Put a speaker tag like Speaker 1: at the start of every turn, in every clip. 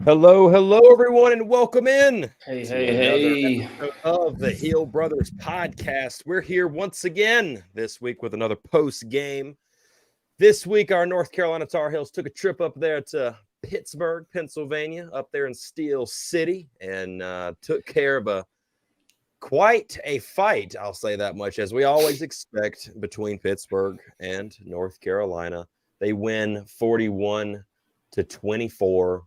Speaker 1: Hello, everyone, and welcome in to another
Speaker 2: Hey.
Speaker 1: episode of the Heel Brothers podcast. We're here once again this week with another post game. This week, our North Carolina Tar Heels took a trip up there to Pittsburgh, Pennsylvania, up there in Steel City, and took care of quite a fight, I'll say that much, as we always expect between Pittsburgh and North Carolina. They win 41-24.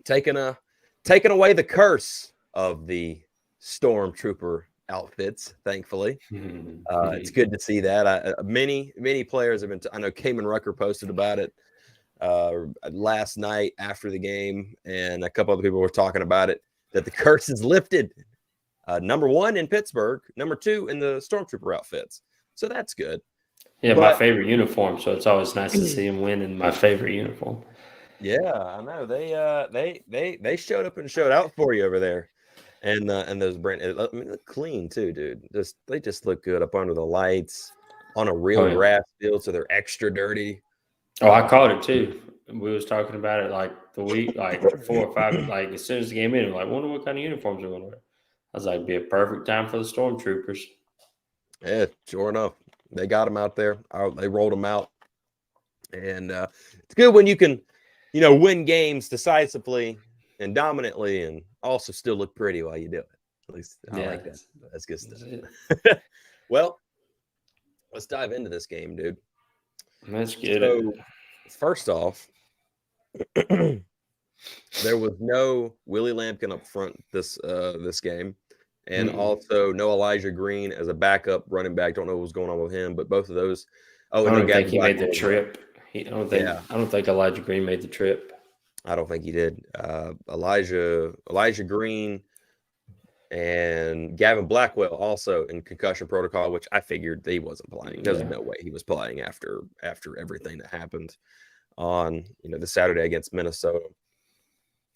Speaker 1: Taking away the curse of the Stormtrooper outfits, thankfully. It's good to see that. Many players have been. I know Cayman Rucker posted about it last night after the game, and a couple other people were talking about it. That the curse is lifted. Number one in Pittsburgh, number two in the Stormtrooper outfits. So that's good.
Speaker 2: Yeah, my favorite uniform. So it's always nice to see him win in my favorite uniform.
Speaker 1: Yeah, I know they showed up and showed out for you over there, and those brand. I mean, look clean too, dude. They just look good up under the lights on a real grass field, so they're extra dirty.
Speaker 2: Oh, I caught it too. We was talking about it like the week, like 4 or 5. Like as soon as the game ended, like wonder what kind of uniforms they're going to wear. I was like, be a perfect time for the Stormtroopers.
Speaker 1: Yeah, sure enough, they got them out there. They rolled them out, and it's good when you can. Win games decisively and dominantly and also still look pretty while you do it. At least I like that. That's good stuff. Well, let's dive into this game, dude.
Speaker 2: Let's get it.
Speaker 1: First off, there was no Willie Lampkin up front this game. And also no Elijah Green as a backup running back. Don't know what was going on with him, but both of those. Oh, and
Speaker 2: I don't think he made the trip. I don't think Elijah Green made the trip.
Speaker 1: I don't think he did. Elijah Green and Gavin Blackwell also in concussion protocol, which I figured he wasn't playing. There's no way he was playing after everything that happened on the Saturday against Minnesota.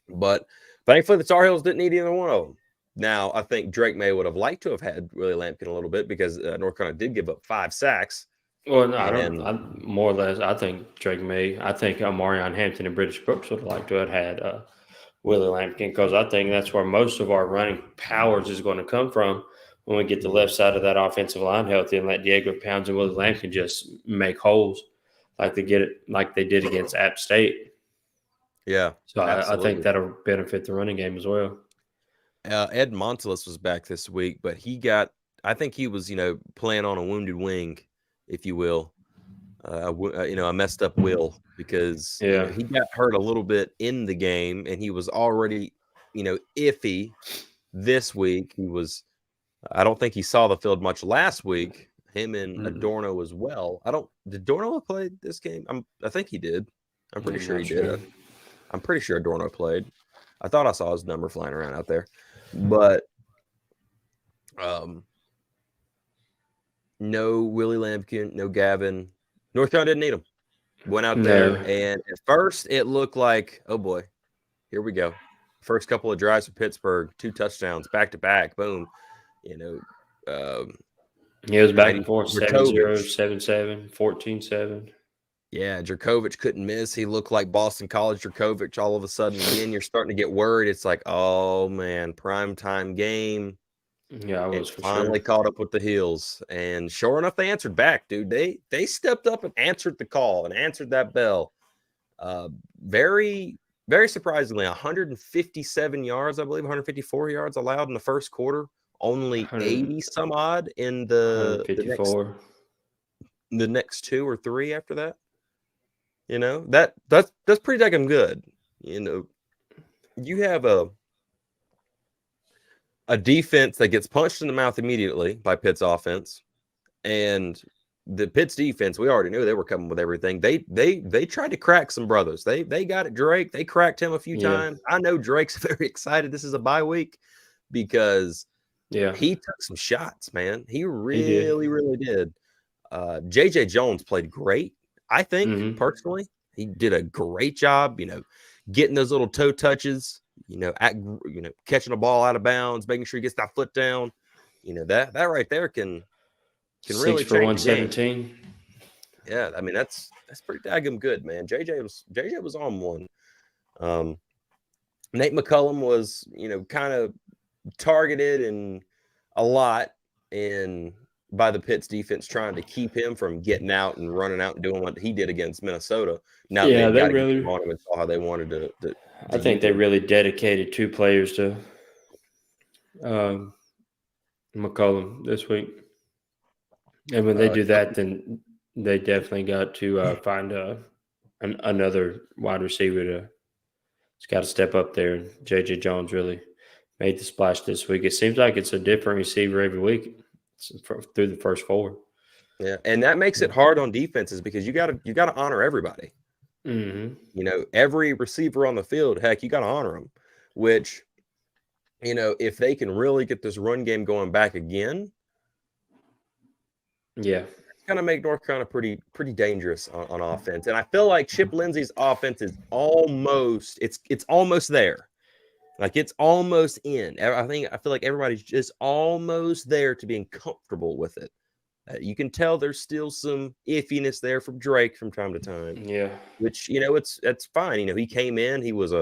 Speaker 1: But thankfully, the Tar Heels didn't need either one of them. Now, I think Drake May would have liked to have had Willie Lampkin a little bit because North Carolina did give up 5 sacks.
Speaker 2: Well, no, I don't. More or less, I think Drake May. I think Marion Hampton and British Brooks would have liked to have had Willie Lampkin because I think that's where most of our running powers is going to come from when we get the left side of that offensive line healthy and let Diego Pounds and Willie Lampkin just make holes like they did against App State.
Speaker 1: Yeah,
Speaker 2: so I think that'll benefit the running game as well.
Speaker 1: Ed Montelis was back this week, but I think he was playing on a wounded wing, if you will, a messed up will because he got hurt a little bit in the game and he was already, iffy this week. I don't think he saw the field much last week. Him and Adorno as well. Did Adorno play this game? I think he did. I'm pretty sure he did. I'm pretty sure Adorno played. I thought I saw his number flying around out there, but no Willie Lampkin, no Gavin. North Carolina didn't need him. Went out there, and at first it looked like, oh boy, here we go. First couple of drives for Pittsburgh, 2 touchdowns back to back. Boom.
Speaker 2: It was back and forth, 7-0, 7-7, 14-7.
Speaker 1: Yeah, Jerkovich couldn't miss. He looked like Boston College Jerkovich all of a sudden. Again, you're starting to get worried. It's like, oh man, primetime game.
Speaker 2: Yeah, I was
Speaker 1: finally caught up with the Heels, and sure enough, they answered back, dude. They stepped up and answered the call and answered that bell. Very, very surprisingly, 157 yards, I believe, 154 yards allowed in the first quarter. Only 80 some odd in the next 2 or 3 after that. That's pretty damn good. You have a defense that gets punched in the mouth immediately by Pitt's offense, and the Pitt's defense, we already knew they were coming with everything. They tried to crack some brothers. They got at Drake. They cracked him a few times. I know Drake's very excited. This is a bye week because he took some shots, man. He really did. JJ Jones played great. I think personally, he did a great job. Getting those little toe touches. Catching a ball out of bounds, making sure he gets that foot down. That right there can really change
Speaker 2: 117.
Speaker 1: Yeah, I mean that's pretty daggum good, man. JJ was on one. Nate McCullum was, kind of targeted and a lot by the Pitt's defense trying to keep him from getting out and running out and doing what he did against Minnesota. Now
Speaker 2: Yeah,
Speaker 1: they've
Speaker 2: they
Speaker 1: got to get
Speaker 2: really.
Speaker 1: on him and saw how they wanted to
Speaker 2: I think
Speaker 1: use
Speaker 2: they
Speaker 1: him.
Speaker 2: really dedicated 2 players to McCollum this week. And when they do that, then they definitely got to find another wide receiver to. It's got to step up there. And J.J. Jones really made the splash this week. It seems like it's a different receiver every week through the first 4.
Speaker 1: Yeah, and that makes it hard on defenses because you got to honor everybody.
Speaker 2: Mm-hmm.
Speaker 1: Every receiver on the field, heck, you got to honor them. Which, if they can really get this run game going back again,
Speaker 2: yeah,
Speaker 1: it's gonna make North Carolina pretty dangerous on offense. And I feel like Chip Lindsey's offense is almost almost there. Like it's almost in. I feel like everybody's just almost there to being comfortable with it. You can tell there's still some iffiness there from Drake from time to time.
Speaker 2: yeah,
Speaker 1: Which that's fine. He came in. He was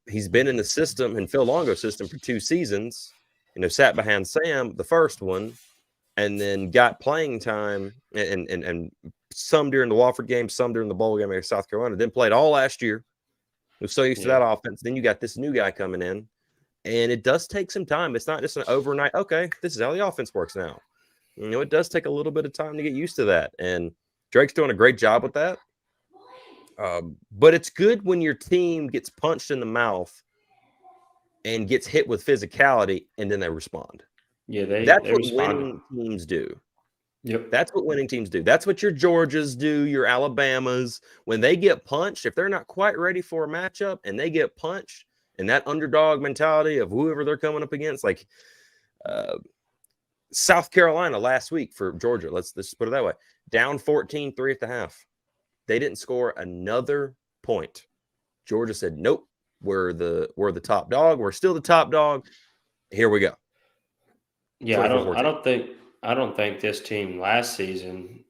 Speaker 1: he's been in the system and Phil Longo's system for 2 seasons. Sat behind Sam the first one, and then got playing time and some during the Wofford game, some during the bowl game against South Carolina. Then played all last year. Was so used to that offense. Then you got this new guy coming in, and it does take some time. It's not just an overnight. Okay, this is how the offense works now. It does take a little bit of time to get used to that, and Drake's doing a great job with that. But it's good when your team gets punched in the mouth and gets hit with physicality, and then they respond.
Speaker 2: Yeah,
Speaker 1: That's
Speaker 2: they
Speaker 1: what
Speaker 2: responded.
Speaker 1: winning teams do.
Speaker 2: Yep.
Speaker 1: That's what winning teams do. That's what your Georgias do, your Alabamas. When they get punched, if they're not quite ready for a matchup and they get punched, and that underdog mentality of whoever they're coming up against, like South Carolina last week for Georgia, let's put it that way, down 14-3 at the half. They didn't score another point. Georgia said, nope, we're the top dog. We're still the top dog. Here we go.
Speaker 2: Yeah, I don't think this team last season,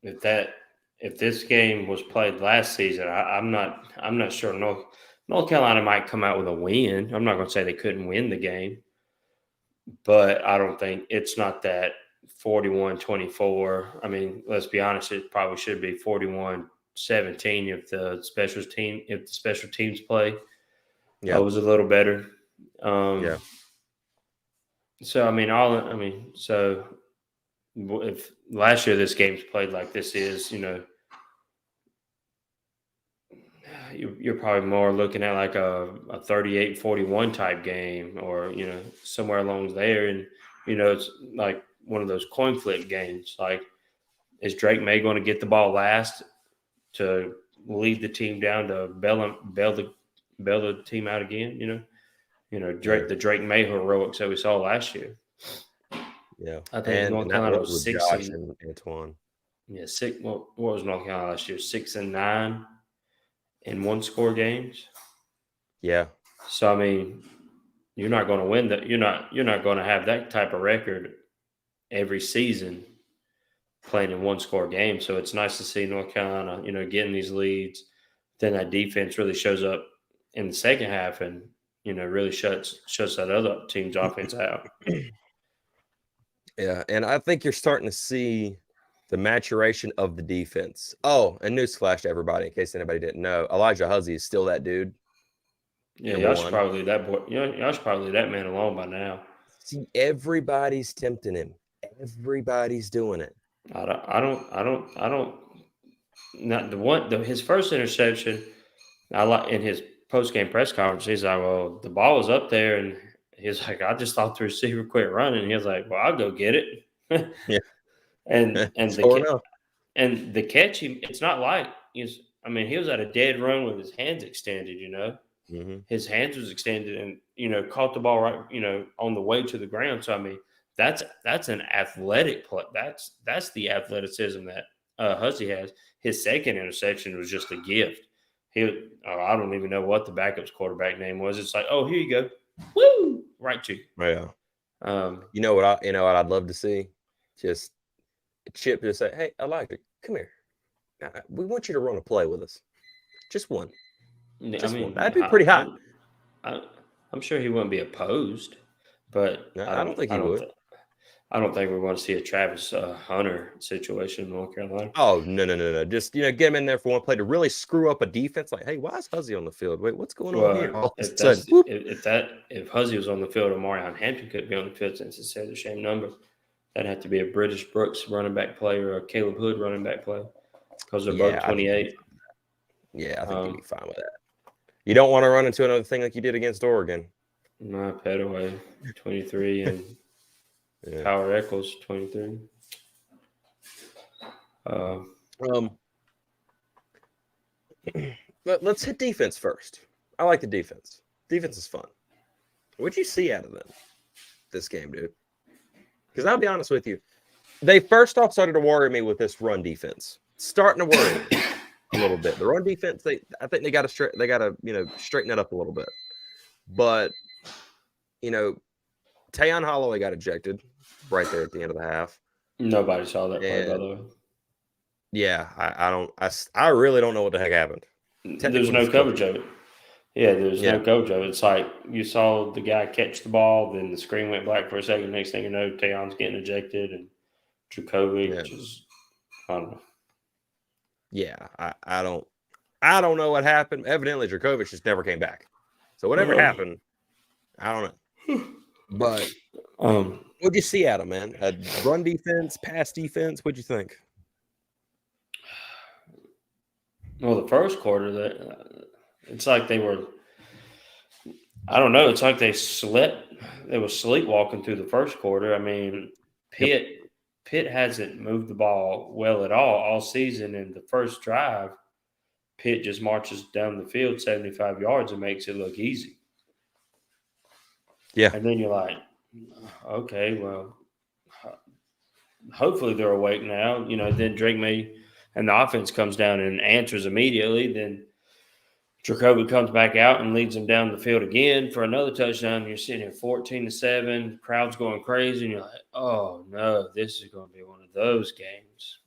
Speaker 2: if this game was played last season, I'm not sure North Carolina might come out with a win. I'm not going to say they couldn't win the game, but I don't think it's not that 41-24. I mean, let's be honest, it probably should be 41-17 if the special teams play was a little better.
Speaker 1: Yeah.
Speaker 2: So so if last year this game's played like this is, you're probably more looking at like a 38-41 type game, or somewhere along there, and it's like one of those coin flip games. Like, is Drake May going to get the ball last to lead the team down to bail the team out again? The Drake May heroics that we saw last year.
Speaker 1: Yeah,
Speaker 2: I think North Carolina was 6
Speaker 1: and Antoine.
Speaker 2: Yeah, 6. What was North Carolina last year? 6-9 in 1-score games.
Speaker 1: Yeah.
Speaker 2: So I mean, you're not going to win that. You're not going to have that type of record every season playing in 1-score games. So it's nice to see North Carolina, getting these leads. Then that defense really shows up in the second half and really shuts that other team's offense out.
Speaker 1: Yeah, and I think you're starting to see the maturation of the defense. Oh, and newsflash to everybody, in case anybody didn't know, Elijah Huzzy is still that dude.
Speaker 2: Yeah, y'all should probably leave that boy. Y'all should probably leave that man alone by now.
Speaker 1: See, everybody's tempting him. Everybody's doing it.
Speaker 2: I don't. Not his first interception. I like in his post-game press conference. He's like, "Well, the ball was up there," and he's like, "I just thought the receiver quit running." And he was like, "Well, I'll go get it."
Speaker 1: Yeah,
Speaker 2: and the catch, it's not like he was at a dead run with his hands extended.
Speaker 1: Mm-hmm.
Speaker 2: His hands was extended, and caught the ball right, on the way to the ground. So I mean, that's an athletic play. That's the athleticism that Huzzy has. His second interception was just a gift. I don't even know what the backup's quarterback name was. It's like, oh, here you go, woo, right to you.
Speaker 1: Yeah. You know what I'd love to see? Just Chip just say, "Hey, Elijah, come here. We want you to run a play with us. Just one. Just one. That'd be pretty hot.
Speaker 2: I'm sure he wouldn't be opposed, but
Speaker 1: No, I don't think he would.
Speaker 2: I don't think we're going to see a Travis Hunter situation in North Carolina.
Speaker 1: Oh, no. Just, get him in there for one play to really screw up a defense. Like, hey, why is Huzzy on the field? Wait, what's going on here? All of a sudden,
Speaker 2: if Huzzy was on the field, Omarion Hampton could be on the field since it's the same number. That'd have to be a British Brooks running back play or a Caleb Hood running back play because they're both 28.
Speaker 1: I think you'd be fine with that. You don't want to run into another thing like you did against Oregon.
Speaker 2: No, Petaway, 23, and Power Eccles, 23.
Speaker 1: Let's hit defense first. I like the defense. Defense is fun. What'd you see out of them this game, dude? Because I'll be honest with you, they first off started to worry me with this run defense. Starting to worry me a little bit. The run defense, I think they got to straighten it up a little bit. But Tayon Holloway got ejected right there at the end of the half.
Speaker 2: Nobody saw that play, by the way.
Speaker 1: Yeah, I really don't know what the heck happened.
Speaker 2: There's no coverage of it. Yeah, there's no coverage of it. It's like you saw the guy catch the ball, then the screen went black for a second. Next thing you know, Tayon's getting ejected, and Dracovic is, I don't know.
Speaker 1: Yeah, I don't know what happened. Evidently, Dracovic just never came back. So whatever happened, I don't know. But what'd you see out of him, man? Run defense, pass defense. What'd you think?
Speaker 2: Well, the first quarter, it's like they were. I don't know. It's like they slept. They were sleepwalking through the first quarter. I mean, Pitt hasn't moved the ball well at all season. In the first drive, Pitt just marches down the field 75 yards and makes it look easy.
Speaker 1: Yeah.
Speaker 2: And then you're like, okay, well, hopefully they're awake now. Then Drake May and the offense comes down and answers immediately. Then Dracovic comes back out and leads them down the field again for another touchdown. You're sitting at 14-7, crowd's going crazy, and you're like, oh no, this is going to be one of those games.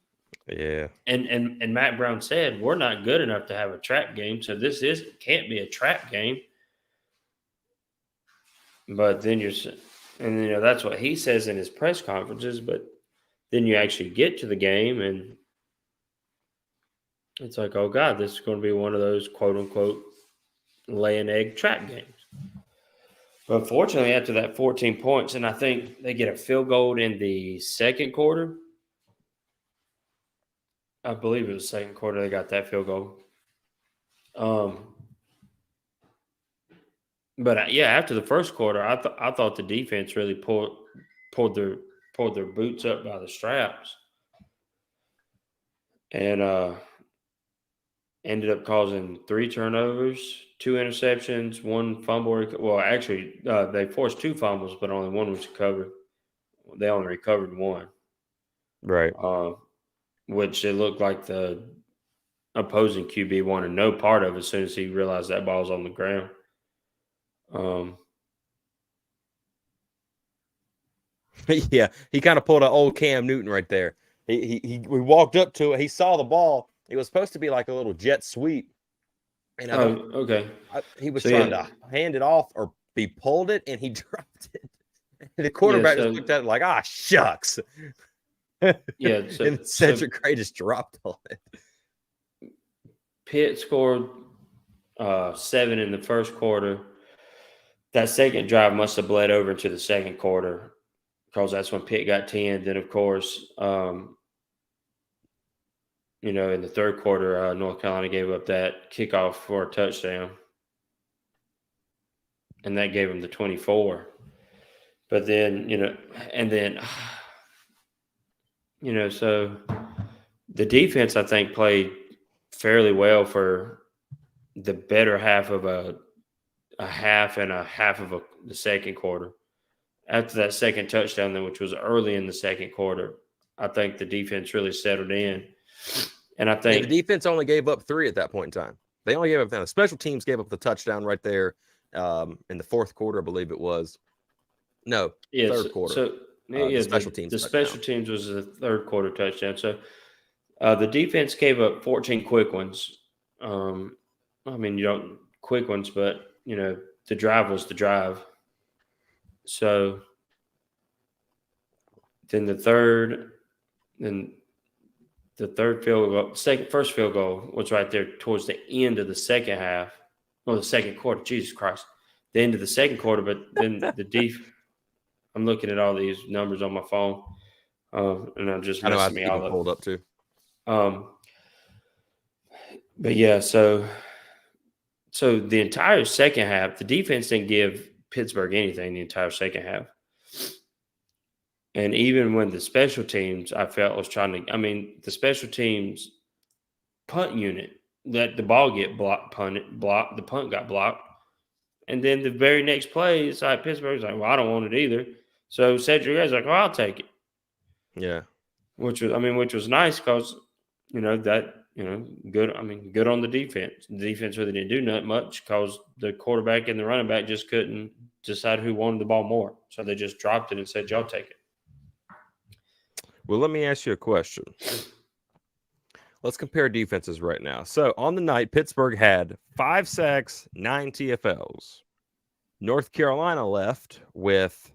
Speaker 1: Yeah.
Speaker 2: And Matt Brown said, we're not good enough to have a trap game, so this can't be a trap game. But then that's what he says in his press conferences, but then you actually get to the game and it's like, oh God, this is going to be one of those quote unquote lay an egg trap games. But fortunately, after that 14 points, and I think they get a field goal in the second quarter. I believe it was the second quarter they got that field goal. But after the first quarter, I thought the defense really pulled their boots up by the straps, and ended up causing 3 turnovers, 2 interceptions, 1 fumble. Well, actually, they forced 2 fumbles, but only 1 was recovered. They only recovered 1.
Speaker 1: Right.
Speaker 2: Which it looked like the opposing QB wanted no part of as soon as he realized that ball was on the ground.
Speaker 1: Yeah, he kind of pulled an old Cam Newton right there. We walked up to it. He saw the ball. It was supposed to be like a little jet sweep. And he was trying to hand it off, or he pulled it and he dropped it. And the quarterback just looked at it like, shucks.
Speaker 2: Yeah.
Speaker 1: And Cedric Gray just dropped on it.
Speaker 2: Pitt scored 7 in the first quarter. That second drive must have bled over into the second quarter because that's when Pitt got 10. Then, of course, in the third quarter, North Carolina gave up that kickoff for a touchdown. And that gave them the 24. But then, so the defense, I think, played fairly well for the better half of a half and a half of the second quarter. After that second touchdown, then, which was early in the second quarter, I think the defense really settled in. And I think
Speaker 1: the defense only gave up 3 at that point in time. They only gave up the special teams gave up the touchdown right there in the fourth quarter, I believe it was. No, third quarter.
Speaker 2: So the special teams. The special teams was the third quarter touchdown. So the defense gave up 14 quick ones. I mean, you quick ones, but the drive was the drive. So then the third field goal, first field goal was right there towards the end of the second half, or the second quarter. Jesus Christ, the end of the second quarter. But then I'm looking at all these numbers on my phone, and I'm just messing me all up.
Speaker 1: Pulled up too.
Speaker 2: But yeah, so the entire second half, the defense didn't give Pittsburgh anything the entire second half. And even when the special teams, I felt was trying to, the special teams punt unit let the ball get blocked, the punt got blocked. And then the very next play, it's like Pittsburgh's like, well, I don't want it either. So Cedric Gray's like, oh, I'll take it.
Speaker 1: Yeah.
Speaker 2: Which was nice because, good. Good on the defense. The defense really didn't do not much because the quarterback and the running back just couldn't decide who wanted the ball more. So they just dropped it and said, y'all take it.
Speaker 1: Well, let me ask you a question. Let's compare defenses right now. So on the night, Pittsburgh had 5 sacks, 9 TFLs. North Carolina left with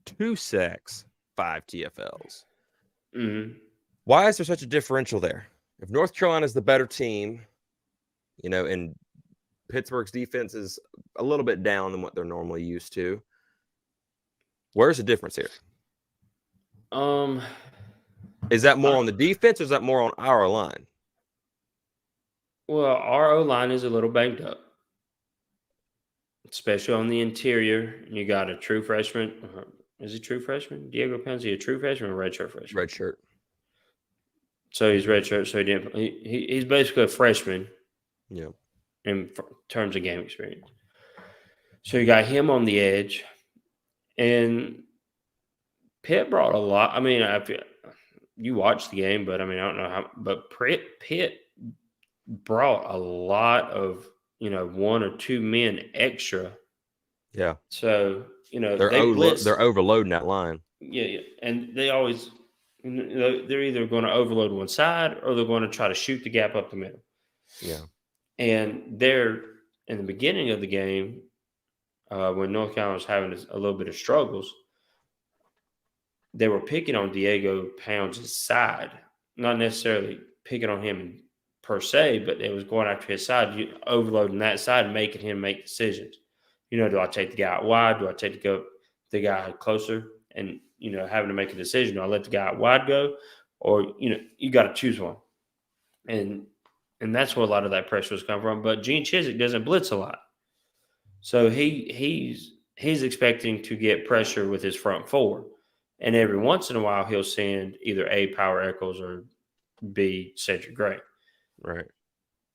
Speaker 1: 2 sacks, 5 TFLs.
Speaker 2: Mm-hmm.
Speaker 1: Why is there such a differential there? If North Carolina is the better team, and Pittsburgh's defense is a little bit down than what they're normally used to, where's the difference here? Is that more on the defense or is that more on our line?
Speaker 2: Well, our O-line is a little banged up, especially on the interior. You got a true freshman. Is he true freshman? Diego Penzi, a true freshman or redshirt freshman?
Speaker 1: Redshirt.
Speaker 2: So he's redshirt. So he's basically a freshman.
Speaker 1: Yeah.
Speaker 2: In terms of game experience. So you got him on the edge, and Pitt brought a lot. You watched the game, but I don't know how. But Pitt brought a lot of 1 or 2 men extra.
Speaker 1: Yeah.
Speaker 2: So
Speaker 1: they're overloading that line.
Speaker 2: Yeah, and they always they're either going to overload one side or they're going to try to shoot the gap up the middle.
Speaker 1: Yeah.
Speaker 2: And there, in the beginning of the game, when North Carolina was having a little bit of struggles, they were picking on Diego Pounds' side, not necessarily picking on him per se, but it was going after his side, overloading that side and making him make decisions. Do I take the guy out wide? Do I take the guy closer? And, having to make a decision. Do I let the guy out wide go? Or, you got to choose one. And that's where a lot of that pressure was coming from. But Gene Chizik doesn't blitz a lot. So he's expecting to get pressure with his front four. And every once in a while, he'll send either A, Power Echols, or B, Cedric Gray.
Speaker 1: Right.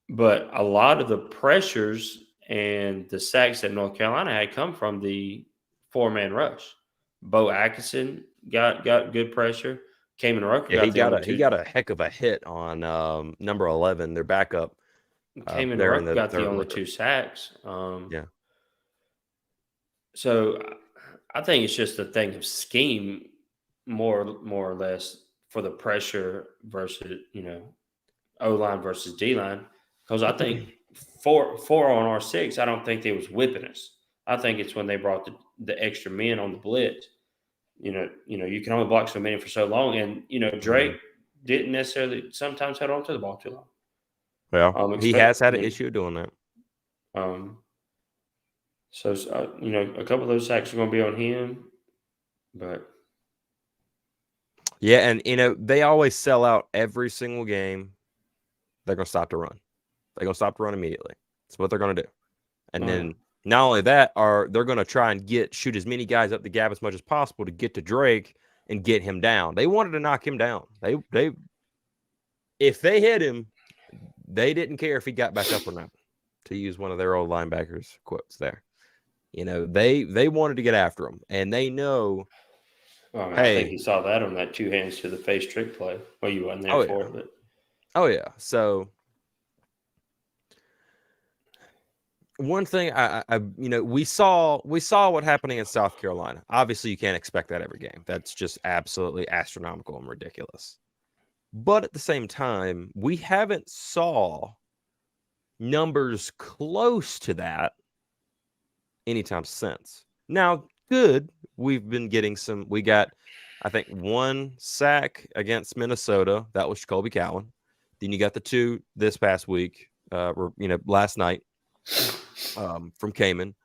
Speaker 2: But a lot of the pressures and the sacks that North Carolina had come from the 4-man rush. Bo Atkinson got good pressure. Kamen Rucker
Speaker 1: he got a heck of a hit on number 11, their backup.
Speaker 2: Kamen Rucker got the only 2 sacks.
Speaker 1: Yeah.
Speaker 2: So I think it's just a thing of scheme, more or less, for the pressure versus O-line versus D-line. Because I think 4 on our 6, I don't think they was whipping us. I think it's when they brought the extra men on the blitz. You can only block so many for so long, and Drake didn't necessarily sometimes hold on to the ball too long.
Speaker 1: Well, he has had an issue doing that.
Speaker 2: So a couple of those sacks are going to be on him, but
Speaker 1: yeah, and they always sell out every single game. They're going to stop the run. They're going to stop the run immediately. That's what they're going to do, and then. Not only that, they're going to try and shoot as many guys up the gap as much as possible to get to Drake and get him down. They wanted to knock him down. If they hit him, they didn't care if he got back up or not. To use one of their old linebackers' quotes there, they wanted to get after him, and they know.
Speaker 2: Well, I think you saw that on that 2 hands to the face trick play. Well, you wasn't there for it, but
Speaker 1: oh yeah, so. One thing we saw what happened in South Carolina. Obviously, you can't expect that every game. That's just absolutely astronomical and ridiculous. But at the same time, we haven't saw numbers close to that anytime since. Now, good, we've been getting some. We got, I think, 1 sack against Minnesota. That was Jacoby Cowan. Then you got the 2 this past week, last night from Cayman.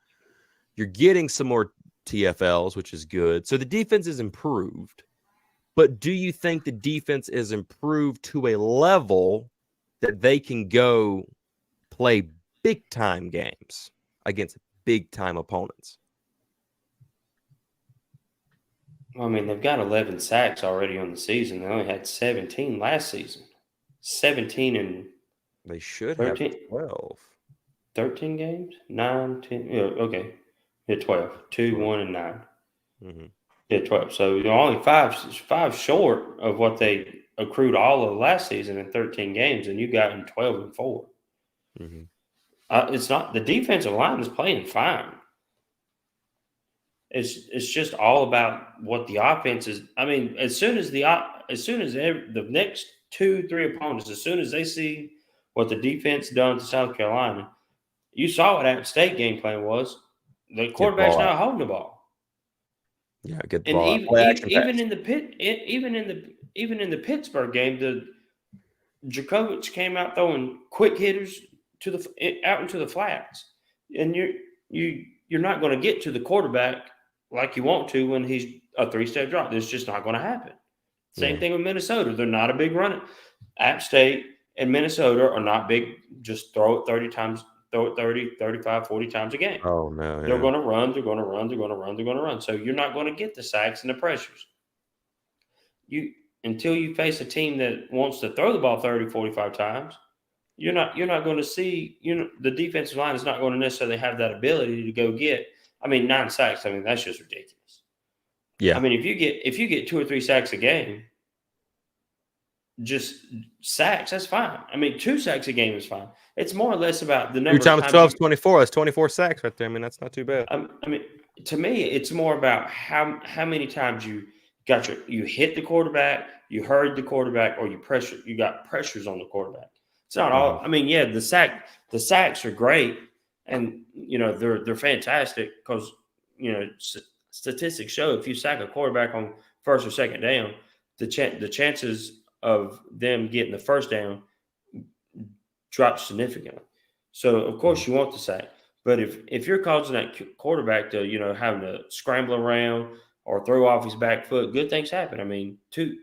Speaker 1: You're getting some more TFLs, which is good. So the defense is improved. But do you think the defense is improved to a level that they can go play big-time games against big-time opponents?
Speaker 2: Well, I mean, they've got 11 sacks already on the season. They only had 17 last season. 17 and
Speaker 1: they should
Speaker 2: 13,
Speaker 1: have 12.
Speaker 2: 13 games? 9, 10. Yeah, okay. Yeah, 12. 2, 1, and 9.
Speaker 1: Mm-hmm.
Speaker 2: Yeah, 12. So you're only five short of what they accrued all of last season in 13 games, and you got in 12 and 4.
Speaker 1: Mm-hmm.
Speaker 2: It's not – the defensive line is playing fine. It's just all about what the offense is. I mean, as soon as the next 2-3 opponents, as soon as they see what the defense done to South Carolina, you saw what App State game plan was. The quarterback's not holding the ball.
Speaker 1: Yeah, get the
Speaker 2: And
Speaker 1: ball.
Speaker 2: even in the Pittsburgh game, the Djokovic came out throwing quick hitters out into the flats, and you're not going to get to the quarterback like you want to when he's a 3-step drop. It's just not going to happen. Same thing with Minnesota. They're not a big runner. App State and Minnesota are not big. Just throw it 30 times. Throw it 30, 35, 40 times a game.
Speaker 1: Oh, no. Yeah.
Speaker 2: They're going to run. They're going to run. They're going to run. They're going to run. So you're not going to get the sacks and the pressures. Until you face a team that wants to throw the ball 30, 45 times, you're not going to see, the defensive line is not going to necessarily have that ability to go get, 9 sacks. That's just ridiculous.
Speaker 1: Yeah.
Speaker 2: If you get 2 or 3 sacks a game, just sacks, that's fine. 2 sacks a game is fine. It's more or less about the number
Speaker 1: 2 times 12 is 24. That's 24 sacks right there. that's not too bad.
Speaker 2: To me, it's more about how many times you hit the quarterback, you hurried the quarterback, or you got pressures on the quarterback. It's not all. The sacks are great, and they're fantastic because statistics show if you sack a quarterback on first or second down, the chances of them getting the first down drop significantly. So of course you want the sack, but if you're causing that quarterback to having to scramble around or throw off his back foot, good things happen. Two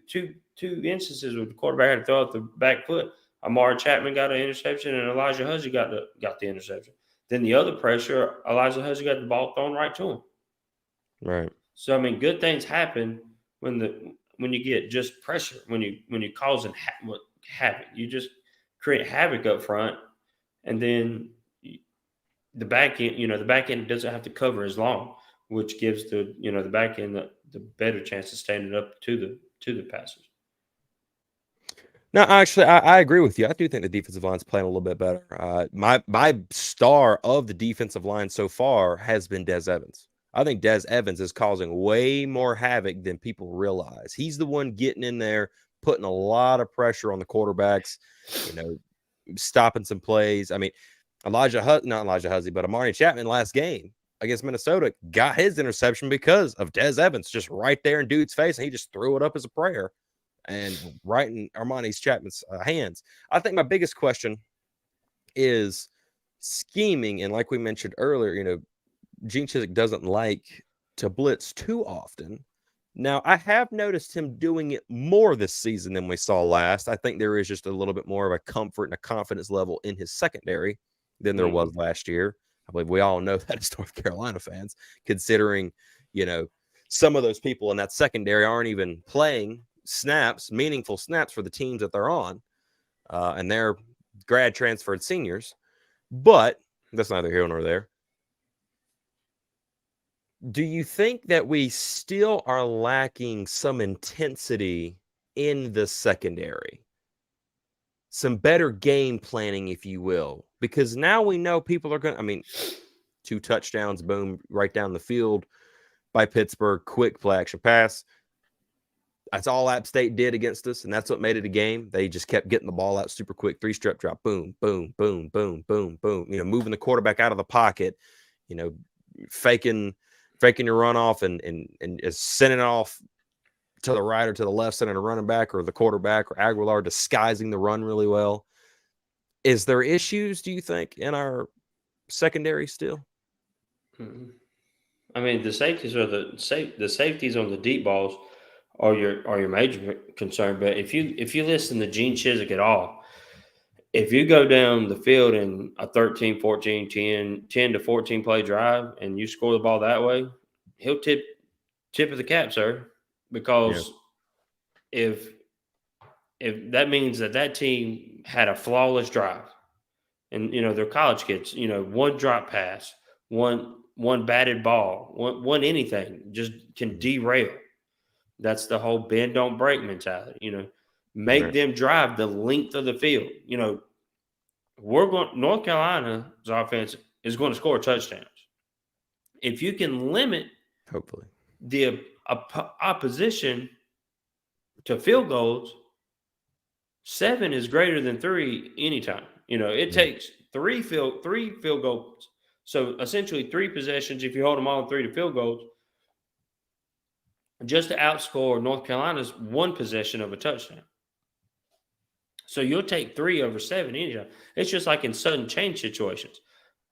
Speaker 2: instances where the quarterback had to throw out the back foot. Amari Chapman got an interception, and Elijah Huzzy got the interception. Then the other pressure, Elijah Huzzy got the ball thrown right to him.
Speaker 1: Right.
Speaker 2: So good things happen when you get just pressure, when you're causing havoc. You just create havoc up front, and then the back end doesn't have to cover as long, which gives the back end the better chance of standing up to the passers.
Speaker 1: No, actually, I agree with you. I do think the defensive line's playing a little bit better. My star of the defensive line so far has been Des Evans. I think Des Evans is causing way more havoc than people realize. He's the one getting in there, putting a lot of pressure on the quarterbacks, stopping some plays. Not Elijah Huzzy, but Amari Chapman last game against Minnesota got his interception because of Des Evans just right there in dude's face, and he just threw it up as a prayer and right in Armani Chapman's hands. I think my biggest question is scheming, and like we mentioned earlier, Gene Chizik doesn't like to blitz too often. Now, I have noticed him doing it more this season than we saw last. I think there is just a little bit more of a comfort and a confidence level in his secondary than there was last year. I believe we all know that as North Carolina fans, considering, some of those people in that secondary aren't even playing meaningful snaps for the teams that they're on, and they're grad transferred seniors. But that's neither here nor there. Do you think that we still are lacking some intensity in the secondary? Some better game planning, if you will, because now we know people are going to, 2 touchdowns, boom, right down the field by Pittsburgh, quick play action pass. That's all App State did against us, and that's what made it a game. They just kept getting the ball out super quick, 3-step drop, boom, boom, boom, boom, boom, boom. Moving the quarterback out of the pocket, faking your runoff and sending it off to the right or to the left, sending a running back or the quarterback or Aguilar disguising the run really well. Is there issues, do you think, in our secondary still?
Speaker 2: Mm-hmm. I mean, the safeties are the safeties on the deep balls are your major concern. But if you listen to Gene Chizik at all, if you go down the field in a 13, 14, 10 to 14 play drive and you score the ball that way, he'll tip of the cap, sir, because if that means that team had a flawless drive, and they're college kids, one drop pass, one batted ball, one anything just can derail. That's the whole bend don't break mentality. Make them drive the length of the field. North Carolina's offense is going to score touchdowns. If you can limit,
Speaker 1: hopefully,
Speaker 2: the opposition to field goals, 7 is greater than 3 anytime. It takes three field goals. So essentially 3 possessions, if you hold them all in 3 to field goals, just to outscore North Carolina's 1 possession of a touchdown. So you'll take 3 over 7 anytime. It's just like in sudden change situations.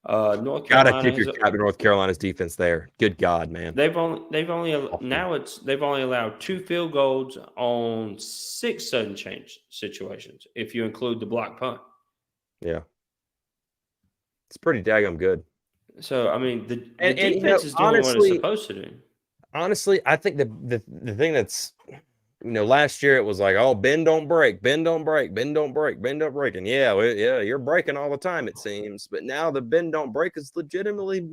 Speaker 2: North Carolina
Speaker 1: gotta tip your cap to North Carolina's defense there. Good God, man.
Speaker 2: They've only allowed 2 field goals on 6 sudden change situations if you include the block punt.
Speaker 1: Yeah, it's pretty daggum good.
Speaker 2: So I mean, the defense is doing what it's supposed to do.
Speaker 1: Honestly, I think the thing that's last year it was like, oh, bend don't break, bend don't break, bend don't break, bend don't break, and yeah, you're breaking all the time it seems. But now the bend don't break is legitimately,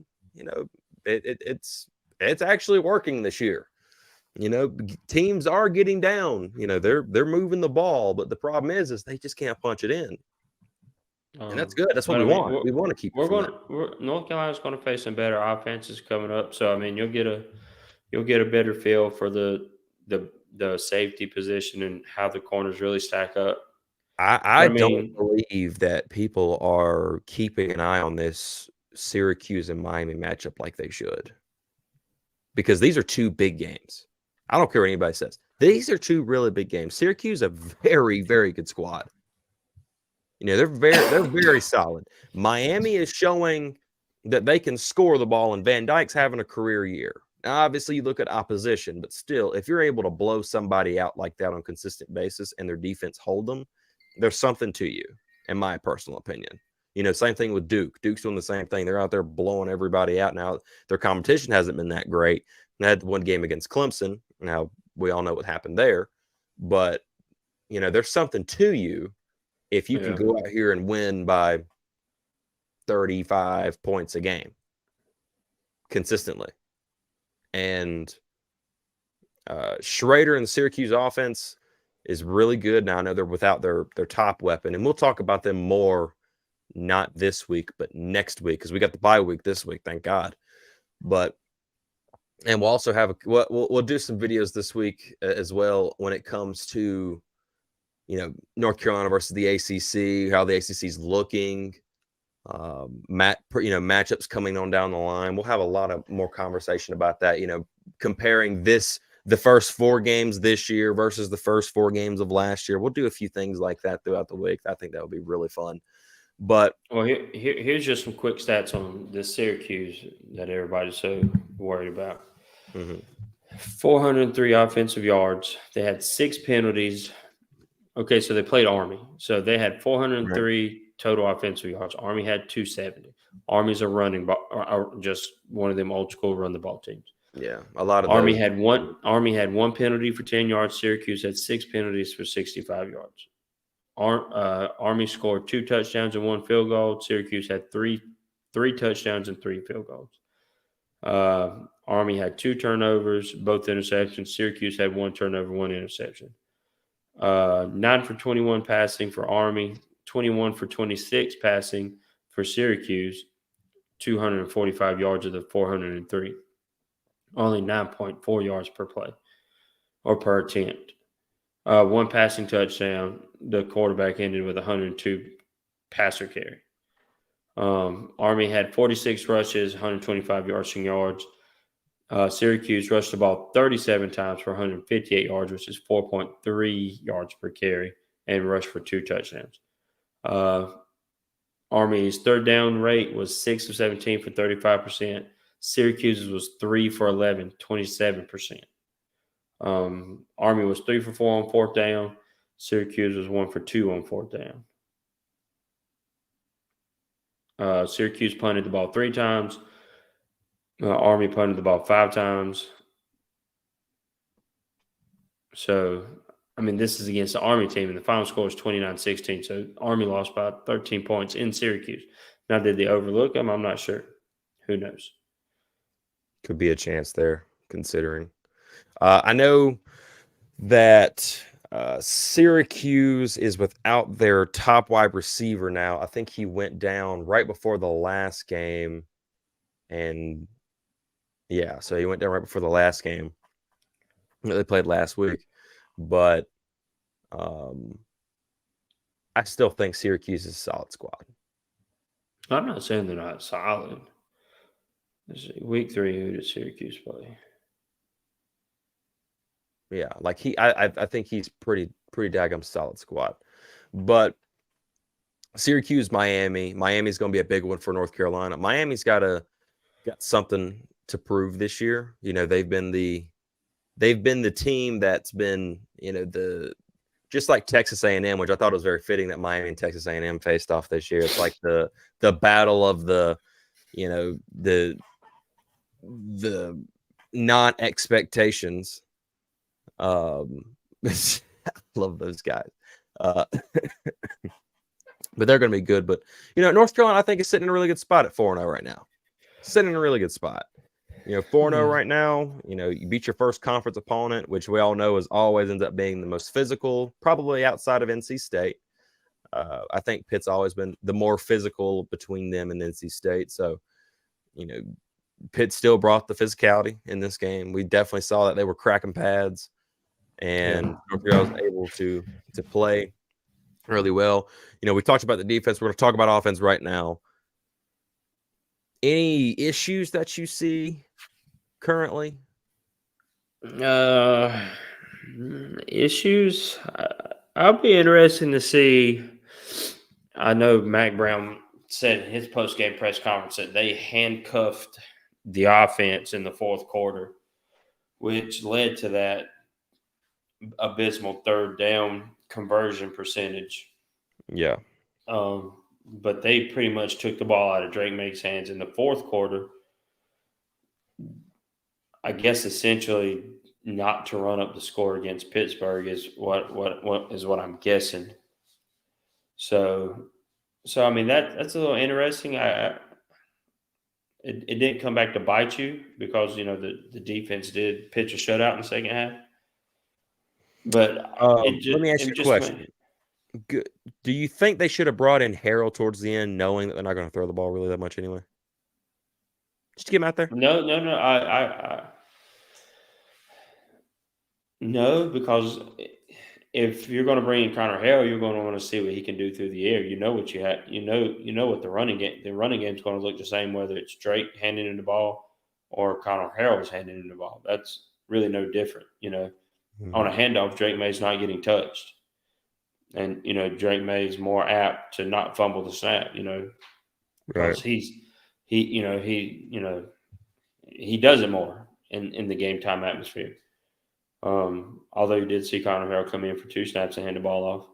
Speaker 1: it's actually working this year. Teams are getting down. They're moving the ball, but the problem is they just can't punch it in. And that's good. That's what we want. We want to keep.
Speaker 2: North Carolina's going to face some better offenses coming up. So I mean, you'll get a better feel for the safety position and how the corners really stack up.
Speaker 1: I don't believe that people are keeping an eye on this Syracuse and Miami matchup like they should, because these are 2 big games. I don't care what anybody says. These are 2 really big games. Syracuse, a very, very good squad. They're very solid. Miami is showing that they can score the ball, and Van Dyke's having a career year. Now, obviously, you look at opposition, but still, if you're able to blow somebody out like that on a consistent basis and their defense hold them, there's something to you, in my personal opinion. Same thing with Duke. Duke's doing the same thing. They're out there blowing everybody out. Now, their competition hasn't been that great. They had 1 game against Clemson. Now, we all know what happened there. But, there's something to you if you can go out here and win by 35 points a game consistently. And Schrader and the Syracuse offense is really good. Now, I know they're without their top weapon, and we'll talk about them more, not this week, but next week, because we got the bye week this week, thank God. And we'll also have we'll do some videos this week as well when it comes to North Carolina versus the ACC, how the ACC is looking, matchups coming on down the line. We'll have a lot of more conversation about that. Comparing the first 4 games this year versus the first 4 games of last year. We'll do a few things like that throughout the week. I think that would be really fun. But
Speaker 2: here's just some quick stats on this Syracuse that everybody's so worried about. 403 offensive yards. They had 6 penalties. Okay, so they played Army. So they had 403 total offensive yards. Army had 270. Army's a running ball, just one of them old school run the ball teams.
Speaker 1: Yeah, a lot of
Speaker 2: Army had one penalty for 10 yards. Syracuse had 6 penalties for 65 yards. Army scored 2 touchdowns and 1 field goal. Syracuse had three touchdowns and 3 field goals. Army had 2 turnovers, both interceptions. Syracuse had 1 turnover, 1 interception. 9 for 21 passing for Army, 21 for 26 passing for Syracuse, 245 yards of the 403. Only 9.4 yards per play. or per attempt. One passing touchdown. The quarterback ended with 102 passer carry. Army had 46 rushes, 125 rushing yards. Syracuse rushed the ball 37 times for 158 yards, which is 4.3 yards per carry, and rushed for 2 touchdowns. Army's third down rate was 6 of 17 for 35%. Syracuse's was 3 for 11, 27%. Army was 3 for 4 on fourth down. Syracuse was 1 for 2 on fourth down. Syracuse punted the ball 3 times. Army punted the ball 5 times. So, I mean, this is against the Army team, and the final score is 29-16. So, Army lost by 13 points in Syracuse. Now, did they overlook them? I'm not sure. Who knows?
Speaker 1: Could be a chance there, considering. I know that Syracuse is without their top wide receiver now. I think he went down right before the last game. And yeah, so he went down right before the last game that they played last week. But I still think Syracuse is a solid squad.
Speaker 2: I'm not saying they're not solid. Week 3, who did Syracuse play?
Speaker 1: Yeah, like I think he's pretty daggum solid squad. But Syracuse, Miami's going to be a big one for North Carolina. Miami's got something to prove this year. You know, they've been the team that's been, you know, just like Texas A&M, which I thought was very fitting that Miami and Texas A&M faced off this year. It's like the battle of the, you know, the non-expectations. I love those guys. But they're going to be good. But, you know, North Carolina, I think, is sitting in a really good spot at 4-0 right now. Sitting in a really good spot. You know, 4-0 right now, you know, you beat your first conference opponent, which we all know always ends up being the most physical, probably outside of NC State. I think Pitt's always been the more physical between them and NC State. So, you know, Pitt still brought the physicality in this game. We definitely saw that they were cracking pads, and North Carolina was able to play really well. You know, we talked about the defense. We're going to talk about offense right now. Any issues that you see currently?
Speaker 2: Issues? I'll be interested to see. I know Mac Brown said in his post-game press conference that they handcuffed the offense in the fourth quarter, which led to that abysmal third down conversion percentage.
Speaker 1: Yeah.
Speaker 2: But they pretty much took the ball out of Drake Maye's hands in the fourth quarter. I guess essentially not to run up the score against Pittsburgh is what I'm guessing. So I mean that's a little interesting. It didn't come back to bite you because you know the defense did pitch a shutout in the second half. But
Speaker 1: let me ask you a question. Do you think they should have brought in Harrell towards the end, knowing that they're not going to throw the ball really that much anyway? Just to get him out there?
Speaker 2: No. No, because if you're going to bring in Connor Harrell, you're going to want to see what he can do through the air. You know what you have. You know what the running game is going to look the same whether it's Drake handing in the ball or Connor Harrell is handing in the ball. That's really no different. You know, on a handoff, Drake Maye's not getting touched. And, you know, Drake Maye is more apt to not fumble the snap, you know, because he does it more in the game time atmosphere. Although you did see Connor Harrell come in for 2 snaps and hand the ball off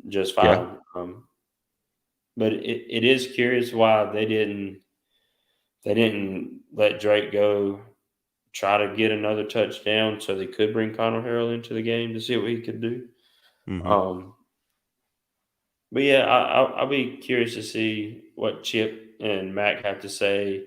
Speaker 2: just fine. Yeah. But it is curious why they didn't let Drake go try to get another touchdown so they could bring Connor Harrell into the game to see what he could do. But yeah, I'll be curious to see what Chip and Mac have to say.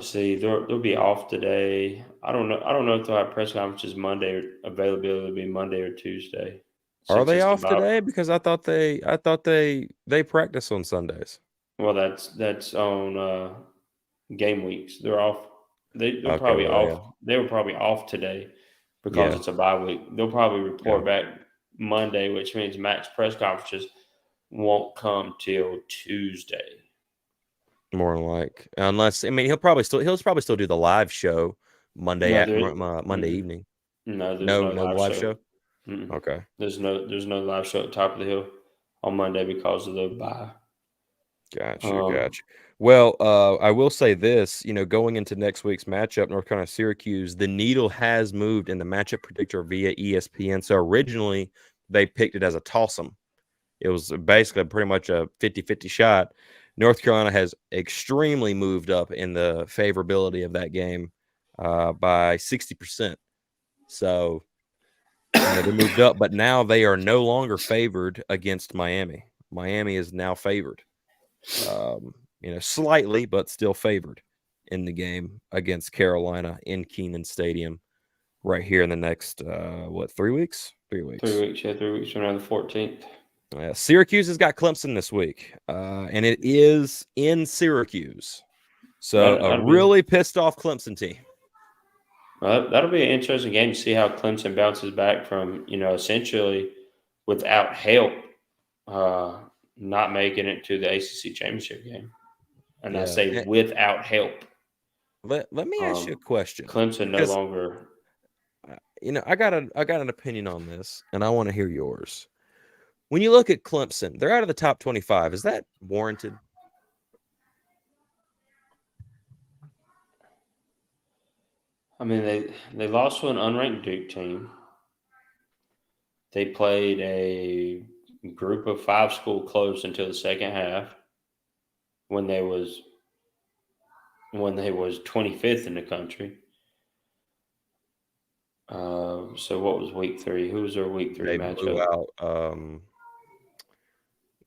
Speaker 2: See, they'll be off today. I don't know if they'll have press conferences Monday or availability will be Monday or Tuesday.
Speaker 1: Are they off today? Because I thought they practice on Sundays.
Speaker 2: Well, that's on game weeks. They're off They're
Speaker 1: Okay,
Speaker 2: probably
Speaker 1: well, yeah.
Speaker 2: off. They were probably off today because
Speaker 1: Yeah.
Speaker 2: it's a bye week. They'll probably report
Speaker 1: Yeah.
Speaker 2: back Monday, which means Mac's press conferences won't come till Tuesday.
Speaker 1: More than like, unless I mean he'll probably still do the live show Monday
Speaker 2: No,
Speaker 1: at
Speaker 2: there.
Speaker 1: Monday evening.
Speaker 2: No, there's
Speaker 1: No,
Speaker 2: no
Speaker 1: no
Speaker 2: live
Speaker 1: live
Speaker 2: show.
Speaker 1: show. Okay,
Speaker 2: There's no live show at Top of the Hill on Monday because of the bye.
Speaker 1: gotcha. Well, I will say this. Going into next week's matchup, North Carolina Syracuse, the needle has moved in the matchup predictor via ESPN. So originally they picked it as a toss-em. It was basically pretty much a 50-50 shot. North Carolina has extremely moved up in the favorability of that game by 60%. So, they moved up, but now they are no longer favored against Miami. Miami is now favored, slightly, but still favored in the game against Carolina in Kenan Stadium right here in the next, 3 weeks? 3 weeks.
Speaker 2: 3 weeks, yeah, 3 weeks from now, the 14th.
Speaker 1: Syracuse has got Clemson this week, and it is in Syracuse. So a really pissed off Clemson team.
Speaker 2: That'll be an interesting game to see how Clemson bounces back from, essentially without help, not making it to the ACC championship game. And I say without help.
Speaker 1: Let me ask you a question.
Speaker 2: Clemson no longer.
Speaker 1: I got an opinion on this, and I want to hear yours. When you look at Clemson, they're out of the top 25. Is that warranted?
Speaker 2: I mean, they lost to an unranked Duke team. They played a group of 5 school close until the second half when they was 25th in the country. So what was week 3? Who was their week 3 matchup?
Speaker 1: They blew out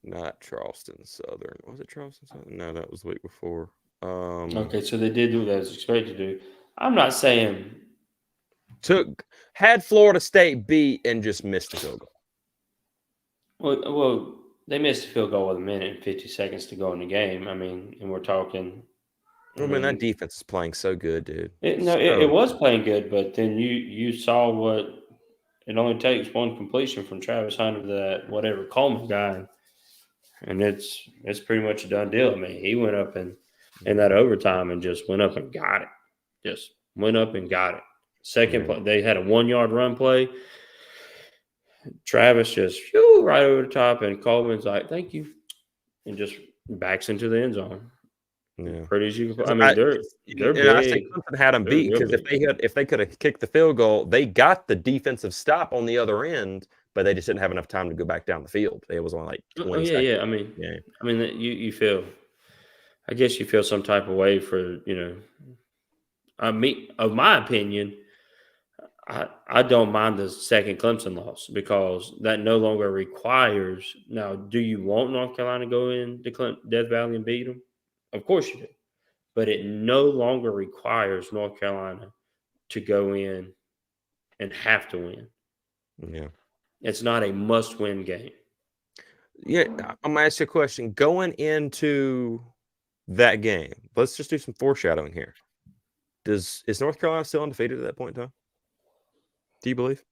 Speaker 1: not Charleston Southern. Was it Charleston Southern? No, that was the week before.
Speaker 2: Okay, so they did do what they was expected to do. I'm not saying
Speaker 1: had Florida State beat and just missed the field goal.
Speaker 2: Well, they missed a field goal with 1 minute and 50 seconds to go in the game. I mean, and we're talking.
Speaker 1: I mean, that defense is playing so good, dude.
Speaker 2: It was playing good, but then you saw what it only takes one completion from Travis Hunter to that whatever Coleman guy, and it's pretty much a done deal. I mean, he went up in that overtime and just went up and got it. Just went up and got it. Second play, they had a 1-yard run play. Travis just right over the top, and Coleman's like, "Thank you," and just backs into the end zone.
Speaker 1: Yeah,
Speaker 2: pretty as you can. I mean, they're big.
Speaker 1: I think Clemson had them beat because if they could have kicked the field goal, they got the defensive stop on the other end, but they just didn't have enough time to go back down the field. It was only like 20 seconds.
Speaker 2: Yeah. I mean, you feel. I guess you feel some type of way for of my opinion. I don't mind the second Clemson loss because that no longer requires. Now, do you want North Carolina to go into Death Valley and beat them? Of course you do. But it no longer requires North Carolina to go in and have to win.
Speaker 1: Yeah.
Speaker 2: It's not a must-win game.
Speaker 1: Yeah, I'm going to ask you a question. Going into that game, let's just do some foreshadowing here. Is North Carolina still undefeated at that point in time? Do you believe?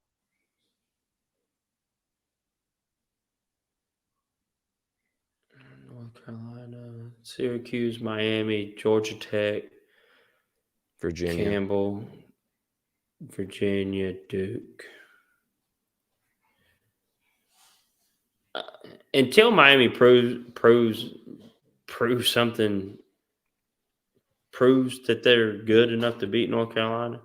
Speaker 2: North Carolina, Syracuse, Miami, Georgia Tech,
Speaker 1: Virginia,
Speaker 2: Campbell, Virginia, Duke. Until Miami proves something, proves that they're good enough to beat North Carolina,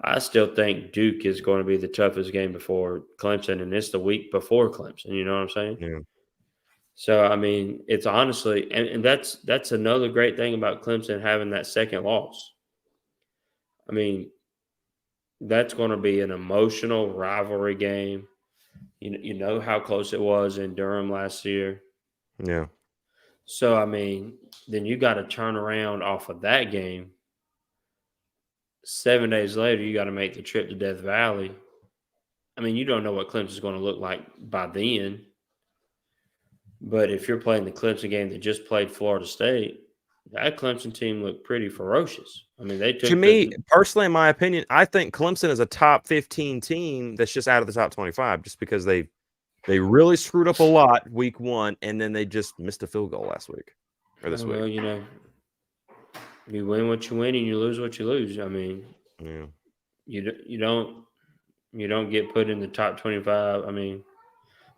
Speaker 2: I still think Duke is going to be the toughest game before Clemson, and it's the week before Clemson. You know what I'm saying?
Speaker 1: Yeah.
Speaker 2: So, I mean, it's honestly – and that's another great thing about Clemson having that second loss. I mean, that's going to be an emotional rivalry game. You know how close it was in Durham last year.
Speaker 1: Yeah.
Speaker 2: So, I mean, then you got to turn around off of that game. 7 days later, you got to make the trip to Death Valley. I mean, you don't know what Clemson's going to look like by then. But if you're playing the Clemson game that just played Florida State, that Clemson team looked pretty ferocious. I mean, they took
Speaker 1: To me, personally, in my opinion, I think Clemson is a top 15 team that's just out of the top 25 just because they really screwed up a lot week 1, and then they just missed a field goal last week or this week.
Speaker 2: Well, you know, you win what you win and you lose what you lose. I mean,
Speaker 1: Yeah.
Speaker 2: you don't get put in the top 25. I mean,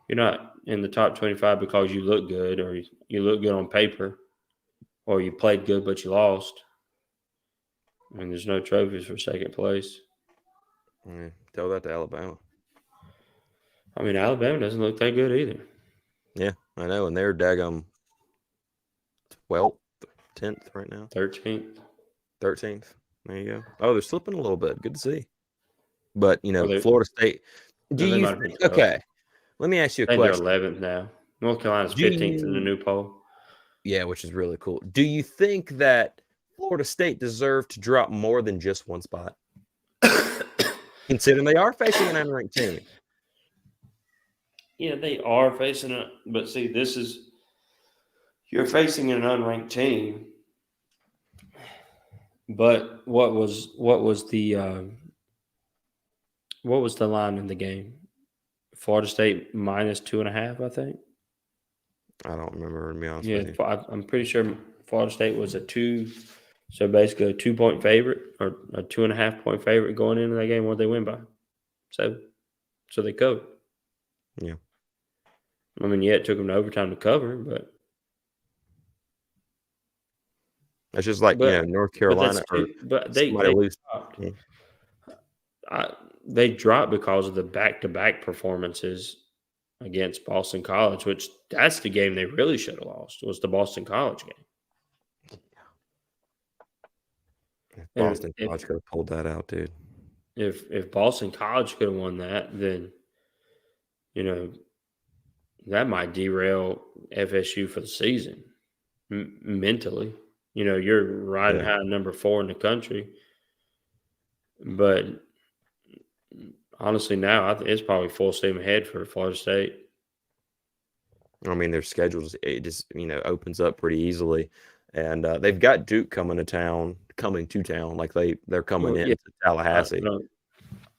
Speaker 2: you're not in the top 25 because you look good or you look good on paper or you played good but you lost. I mean, there's no trophies for second place.
Speaker 1: Yeah. Tell that to Alabama.
Speaker 2: I mean, Alabama doesn't look that good either.
Speaker 1: Yeah, I know, and they're daggum 12th, 10th right now.
Speaker 2: 13th.
Speaker 1: 13th. There you go. Oh, they're slipping a little bit. Good to see. But,
Speaker 2: Well,
Speaker 1: Florida State. Do you think, okay, let me ask you a question.
Speaker 2: They're 11th now. North Carolina's 15th in the new poll.
Speaker 1: Yeah, which is really cool. Do you think that Florida State deserved to drop more than just one spot? Considering they are facing an unranked team.
Speaker 2: Yeah, they are facing it. But see, you're facing an unranked team. But what was the line in the game? Florida State minus 2.5, I think.
Speaker 1: I don't remember, to be honest with you.
Speaker 2: Yeah, I'm pretty sure Florida State was a 2, so basically a 2-point favorite or a 2.5-point favorite going into that game. What they win by? 7. So they covered.
Speaker 1: Yeah.
Speaker 2: I mean, yeah, it took them to overtime to cover, but
Speaker 1: it's just like North Carolina
Speaker 2: they dropped because of the back-to-back performances against Boston College, which that's the game they really should have lost, was the Boston College game.
Speaker 1: If Boston College could have pulled that out, dude.
Speaker 2: If Boston College could have won that, then, that might derail FSU for the season mentally. You're riding high number 4 in the country. But honestly, now it's probably full steam ahead for Florida State.
Speaker 1: I mean, their schedule just opens up pretty easily, and they've got Duke coming to town. Like they're coming into Tallahassee.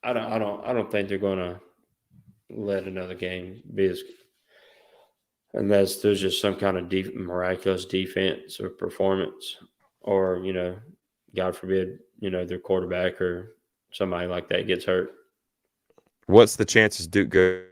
Speaker 2: I don't think they're going to let another game be unless there's just some kind of miraculous defense or performance, or God forbid, their quarterback or somebody like that gets hurt.
Speaker 1: What's the chances Duke go?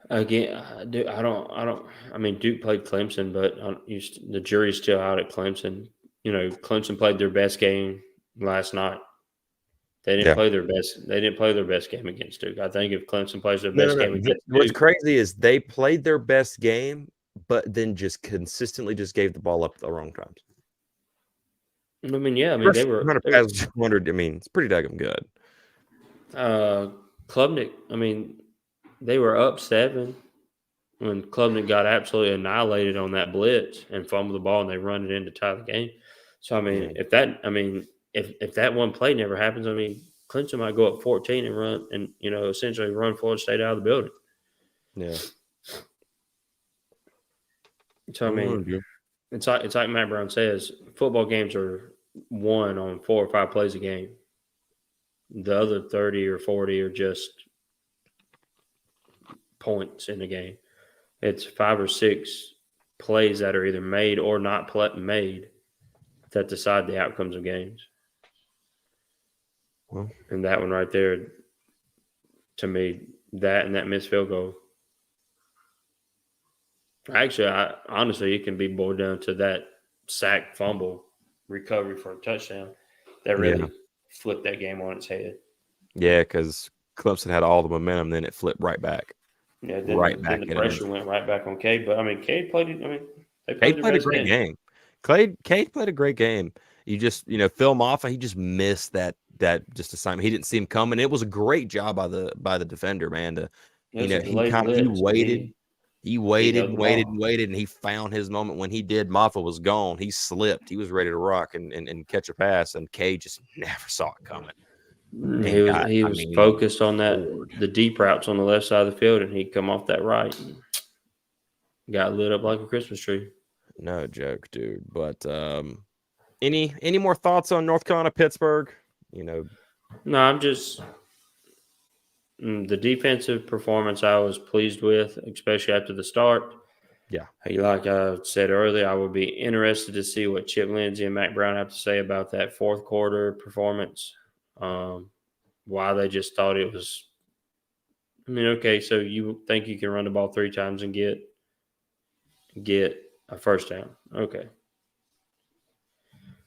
Speaker 2: Again, I don't. I mean, Duke played Clemson, but the jury's still out at Clemson. Clemson played their best game last night. They didn't play their best. They didn't play their best game against Duke. I think if Clemson plays their best game against Duke,
Speaker 1: what's crazy is they played their best game, but then just consistently just gave the ball up at the wrong times.
Speaker 2: I mean, yeah. I mean, they were
Speaker 1: 100. I mean, it's pretty daggum good.
Speaker 2: Klubnik. I mean, they were up 7 when Klubnik got absolutely annihilated on that blitz and fumbled the ball, and they run it in to tie the game. So I mean, if that one play never happens, I mean, Clemson might go up 14 and run and essentially run Florida State out of the building.
Speaker 1: Yeah.
Speaker 2: So I mean, it's like Matt Brown says, football games are won on 4 or 5 plays a game. The other 30 or 40 are just points in the game. It's 5 or 6 plays that are either made or not made that decide the outcomes of games.
Speaker 1: Well,
Speaker 2: and that one right there, to me, that and that missed field goal. Actually, honestly, it can be boiled down to that sack fumble recovery for a touchdown that really flipped that game on its head.
Speaker 1: Yeah, because Clemson had all the momentum, then it flipped right back.
Speaker 2: Yeah, then the pressure went right back on Cade. But I mean, Cade played. They played
Speaker 1: a great game. Cade played a great game. You just, Phil Maffa, he just missed that just assignment. He didn't see him coming. It was a great job by the defender, man. He waited, and he found his moment. When he did, Maffa was gone. He slipped. He was ready to rock and catch a pass, and Cade just never saw it coming.
Speaker 2: He was focused on the deep routes on the left side of the field, and he'd come off that right and got lit up like a Christmas tree.
Speaker 1: No joke, dude. But any more thoughts on North Carolina, Pittsburgh?
Speaker 2: No, I'm just the defensive performance I was pleased with, especially after the start.
Speaker 1: Yeah.
Speaker 2: Like I said earlier, I would be interested to see what Chip Lindsey and Mac Brown have to say about that fourth quarter performance. Why they just thought it was. I mean, okay, so you think you can run the ball 3 times and get a first down? Okay.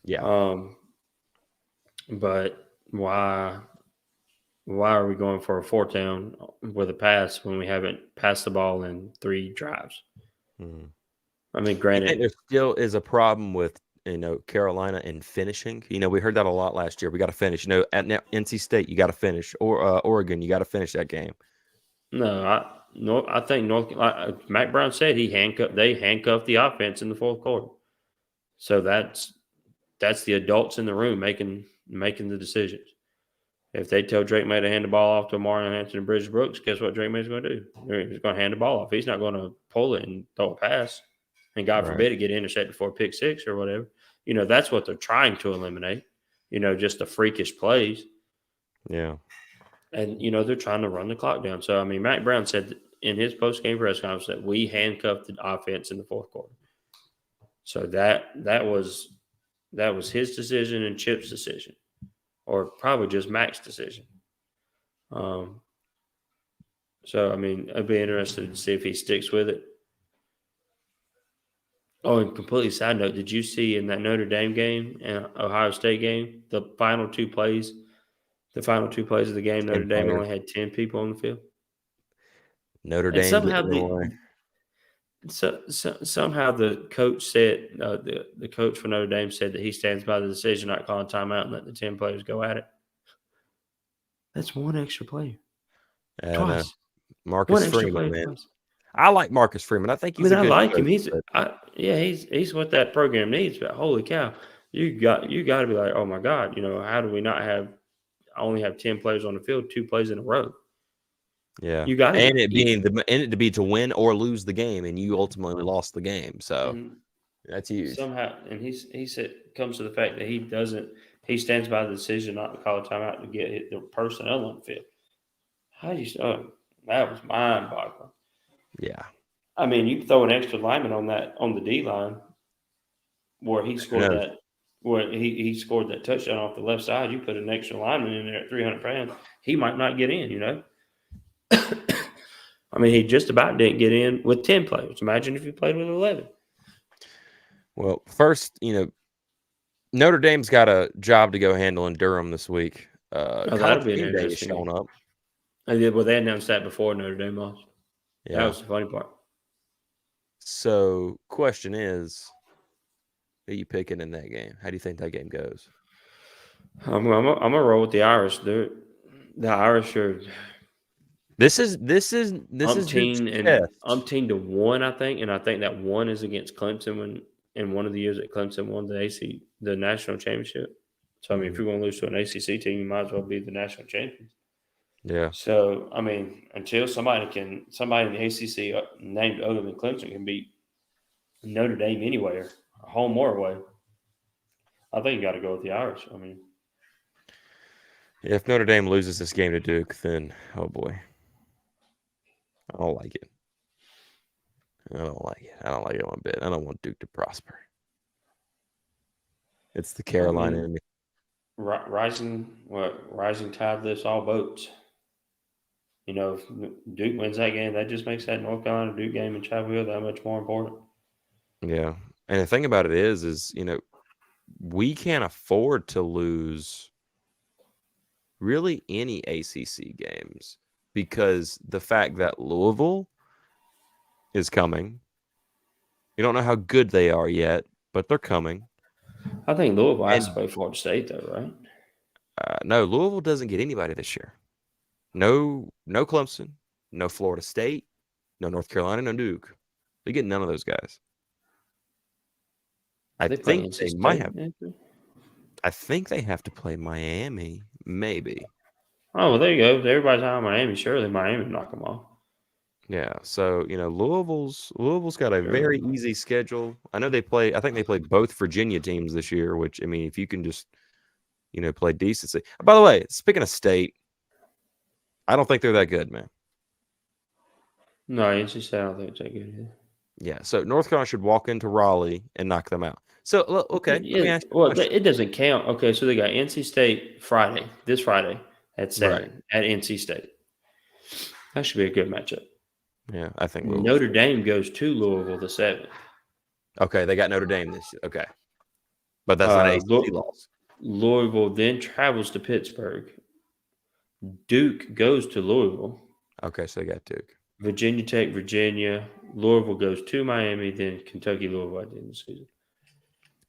Speaker 1: Yeah.
Speaker 2: But why are we going for a 4th down with a pass when we haven't passed the ball in 3 drives? I mean, granted,
Speaker 1: there still is a problem with Carolina and finishing. We heard that a lot last year. We got to finish. At NC State, you got to finish, or Oregon, you got to finish that game.
Speaker 2: No, I think Mac Brown said they handcuffed the offense in the fourth quarter. So that's the adults in the room making the decisions. If they tell Drake May to hand the ball off to Amari Hampton and Bridges Brooks, guess what Drake May's going to do? He's going to hand the ball off. He's not going to pull it and throw a pass. And God forbid it get intercepted for a pick 6 or whatever. That's what they're trying to eliminate. Just the freakish plays.
Speaker 1: Yeah.
Speaker 2: And, they're trying to run the clock down. So, I mean, Mac Brown said in his post-game press conference that we handcuffed the offense in the fourth quarter. So that was his decision and Chip's decision, or probably just Mac's decision. So, I mean, I'd be interested to see if he sticks with it. Oh, and completely side note, did you see in that Notre Dame game and Ohio State game, the final 2 plays of the game, Notre Dame only had 10 people on the field?
Speaker 1: Notre Dame
Speaker 2: somehow the coach said the coach for Notre Dame said that he stands by the decision not calling timeout and let the 10 players go at it. That's 1 extra player. Twice.
Speaker 1: Marcus Freeman, man. Twice. I like Marcus Freeman. I think he's
Speaker 2: I like him. He's what that program needs. But holy cow, you got to be like, oh my God, how do we not only have 10 players on the field, 2 plays in a row?
Speaker 1: Yeah,
Speaker 2: you got
Speaker 1: it to be to win or lose the game, and you ultimately lost the game. So that's huge.
Speaker 2: Somehow, and he said comes to the fact that he stands by the decision not to call a timeout to get the personnel on the field. That was mind-boggling.
Speaker 1: Yeah,
Speaker 2: I mean, you throw an extra lineman on the D line, where he scored he scored that touchdown off the left side. You put an extra lineman in there at 300 pounds, he might not get in. I mean, he just about didn't get in with 10 players. Imagine if he played with 11.
Speaker 1: Well, first, Notre Dame's got a job to go handle in Durham this week.
Speaker 2: That'll be an interesting
Speaker 1: showing up.
Speaker 2: Well, they announced that before Notre Dame lost. Yeah. That was the funny part.
Speaker 1: So, question is, who are you picking in that game? How do you think that game goes?
Speaker 2: I'm gonna roll with the Irish. The Irish are.
Speaker 1: This is
Speaker 2: umpteen to 1, I think, and I think that 1 is against Clemson in one of the years that Clemson won the national championship. So I mean, if you're going to lose to an ACC team, you might as well be the national champions.
Speaker 1: Yeah.
Speaker 2: So I mean, until somebody in the ACC named other than Clemson can beat Notre Dame anywhere, home or away, I think you got to go with the Irish. I mean,
Speaker 1: if Notre Dame loses this game to Duke, then oh boy. I don't like it. I don't like it one bit. I don't want Duke to prosper. It's the Carolina in me.
Speaker 2: Rising tide lifts all boats. If Duke wins that game, that just makes that North Carolina Duke game in Chapel Hill that much more important.
Speaker 1: Yeah. And the thing about it is, we can't afford to lose really any ACC games. Because the fact that Louisville is coming, you don't know how good they are yet, but they're coming.
Speaker 2: I think Louisville has to play Florida State, though, right?
Speaker 1: No, Louisville doesn't get anybody this year. No Clemson, no Florida State, no North Carolina, no Duke. They get none of those guys. I think they might have. I think they have to play Miami, maybe.
Speaker 2: Oh, well, there you go. Everybody's high on Miami. Surely Miami will knock them off.
Speaker 1: Yeah, so Louisville's got a
Speaker 2: Sure.
Speaker 1: very easy schedule. I know they play. I think they play both Virginia teams this year. Which I mean, if you can just play decency. By the way, speaking of state, I don't think they're that good, man.
Speaker 2: No, NC State, I don't think it's that good either.
Speaker 1: Yeah, so North Carolina should walk into Raleigh and knock them out. So okay, let me
Speaker 2: Yeah,
Speaker 1: ask you a
Speaker 2: well,
Speaker 1: question.
Speaker 2: it doesn't count. Okay, so they got NC State this Friday at 7
Speaker 1: Right.
Speaker 2: at NC State. That should be a good matchup.
Speaker 1: Yeah, I think
Speaker 2: Notre Dame goes to Louisville the 7th.
Speaker 1: Okay, they got Notre Dame this year. Okay, but that's not an ACC loss.
Speaker 2: Louisville then travels to Pittsburgh. Duke goes to Louisville.
Speaker 1: Okay, so they got Duke.
Speaker 2: Virginia Tech, Virginia. Louisville goes to Miami. Then Kentucky, Louisville at the end of the season.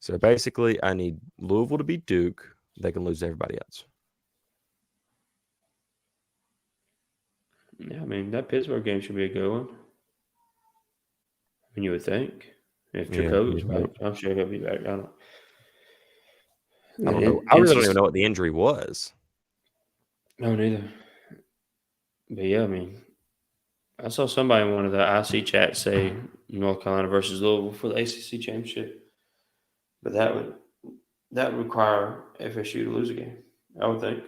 Speaker 1: So basically, I need Louisville to beat Duke. They can lose to everybody else.
Speaker 2: Yeah, I mean, that Pittsburgh game should be a good one. I mean, you would think. If Jacoby's back, I'm sure he'll be back. I
Speaker 1: don't know. I really don't even know what the injury was.
Speaker 2: No, neither. But yeah, I mean, I saw somebody in one of the IC chats say North Carolina versus Louisville for the ACC championship. But that would require FSU to lose a game, I would think.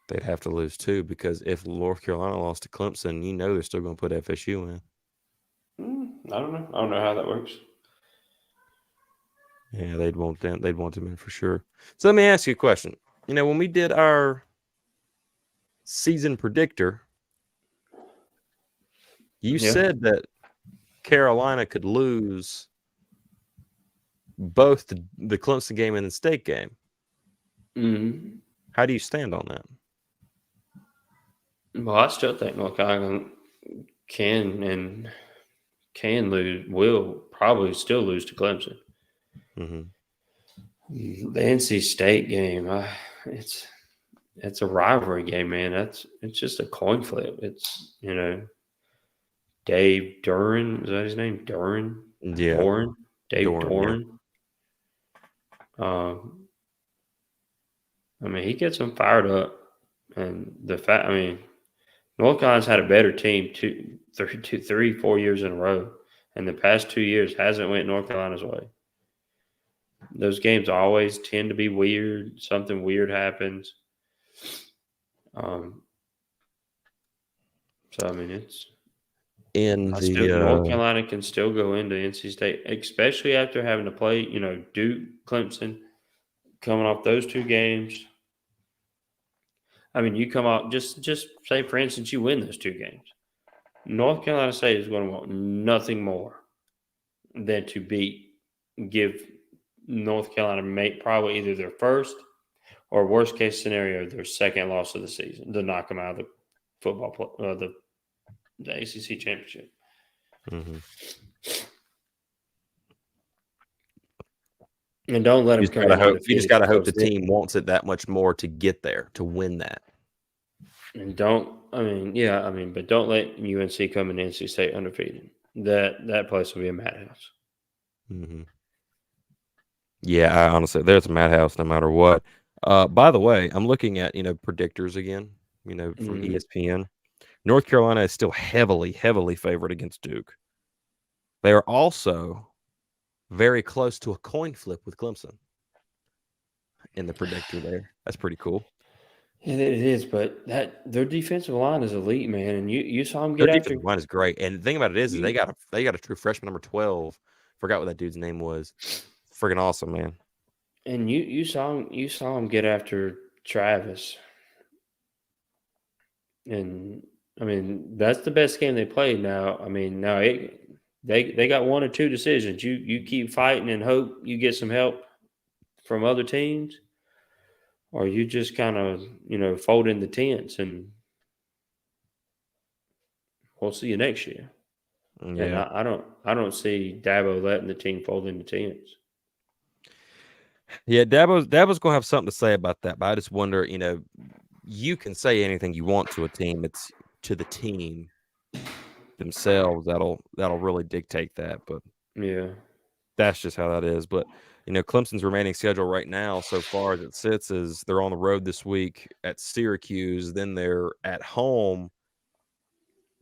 Speaker 1: They'd have to lose too, because if North Carolina lost to Clemson, they're still going to put FSU in.
Speaker 2: I don't know. I don't know how that works.
Speaker 1: Yeah, they'd want them in for sure. So let me ask you a question. When we did our season predictor, you said that Carolina could lose both the Clemson game and the State game.
Speaker 2: Mm-hmm.
Speaker 1: How do you stand on that?
Speaker 2: Well, I still think North Carolina can lose. Will probably still lose to Clemson.
Speaker 1: Mm-hmm.
Speaker 2: The NC State game, it's a rivalry game, man. It's just a coin flip. It's Dave Duran, is that his name? Duran?
Speaker 1: Yeah.
Speaker 2: Doran? Dave Doran.
Speaker 1: Yeah.
Speaker 2: I mean, he gets them fired up. And North Carolina's had a better team 4 years in a row. And the past 2 years hasn't went North Carolina's way. Those games always tend to be weird. Something weird happens. So, I mean, North Carolina can still go into NC State, especially after having to play, Duke, Clemson, coming off those two games. I mean, you come out, just say, for instance, you win those two games. North Carolina State is going to want nothing more than to give North Carolina probably either their first or worst case scenario, their second loss of the season to knock them out of the football, the ACC championship.
Speaker 1: Mm-hmm.
Speaker 2: And don't let them come in.
Speaker 1: You just got to hope the team wants it that much more to get there, to win that.
Speaker 2: And but don't let UNC come in NC State undefeated. That place will be a madhouse.
Speaker 1: Mm-hmm. Yeah, honestly, there's a madhouse no matter what. By the way, I'm looking at predictors again. From ESPN. North Carolina is still heavily, heavily favored against Duke. They are also very close to a coin flip with Clemson in the predictor there. That's pretty cool.
Speaker 2: It is, but their defensive line is elite, man. And you saw them get
Speaker 1: their
Speaker 2: after.
Speaker 1: Defensive line is great, and the thing about it is they got a true freshman number 12. Forgot what that dude's name was. Friggin' awesome, man.
Speaker 2: And you saw him get after Travis, and I mean that's the best game they played. Now, I mean, they got one or two decisions. You keep fighting and hope you get some help from other teams, or you just kind of fold in the tents, and we'll see you next year. Yeah, and I don't see Dabo letting the team fold in the tents.
Speaker 1: Yeah, Dabo's gonna have something to say about that, but I just wonder, you can say anything you want to a team. It's to the team themselves that'll really dictate that. But
Speaker 2: yeah,
Speaker 1: that's just how that is. But Clemson's remaining schedule right now, so far as it sits, is they're on the road this week at Syracuse. Then they're at home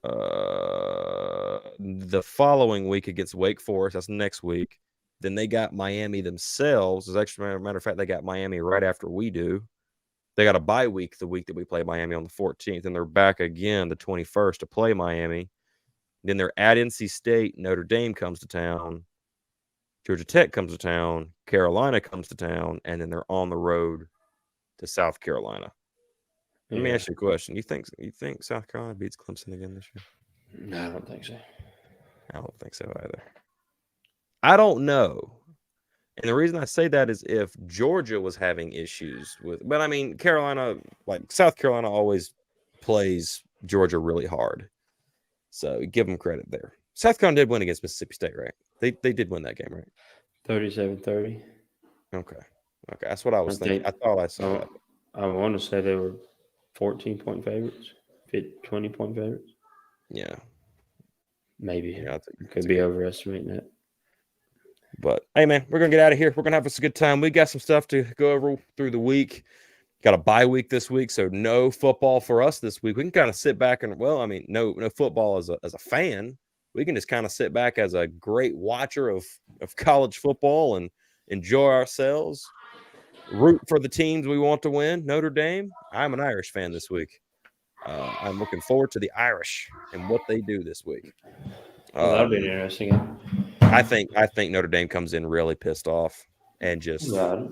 Speaker 1: the following week against Wake Forest. That's next week. Then they got Miami themselves. As actually, a matter of fact, they got Miami right after we do. They got a bye week the week that we play Miami on the 14th, and they're back again the 21st to play Miami. Then they're at NC State. Notre Dame comes to town. Georgia Tech comes to town. Carolina comes to town, and then they're on the road to South Carolina. Let me ask you a question. You think South Carolina beats Clemson again this year?
Speaker 2: No, I don't think so.
Speaker 1: I don't think so either. I don't know. And the reason I say that is if Georgia was having issues with, but I mean, Carolina, like South Carolina always plays Georgia really hard. So give them credit there. South Carolina did win against Mississippi State, right? They did win that game, right?
Speaker 2: 37-30.
Speaker 1: Okay. That's what I was thinking. I thought I saw that.
Speaker 2: I want to say they were 14-point favorites, 20-point favorites.
Speaker 1: Yeah.
Speaker 2: Maybe. Yeah, could be overestimating that.
Speaker 1: But, hey, man, we're going to get out of here. We're going to have us a good time. We got some stuff to go over through the week. Got a bye week this week, so no football for us this week. We can kind of sit back and, no football as a fan. We can just kind of sit back as a great watcher of college football and enjoy ourselves. Root for the teams we want to win. Notre Dame. I'm an Irish fan this week. I'm looking forward to the Irish and what they do this week.
Speaker 2: That'll be interesting.
Speaker 1: I think Notre Dame comes in really pissed off and just.
Speaker 2: I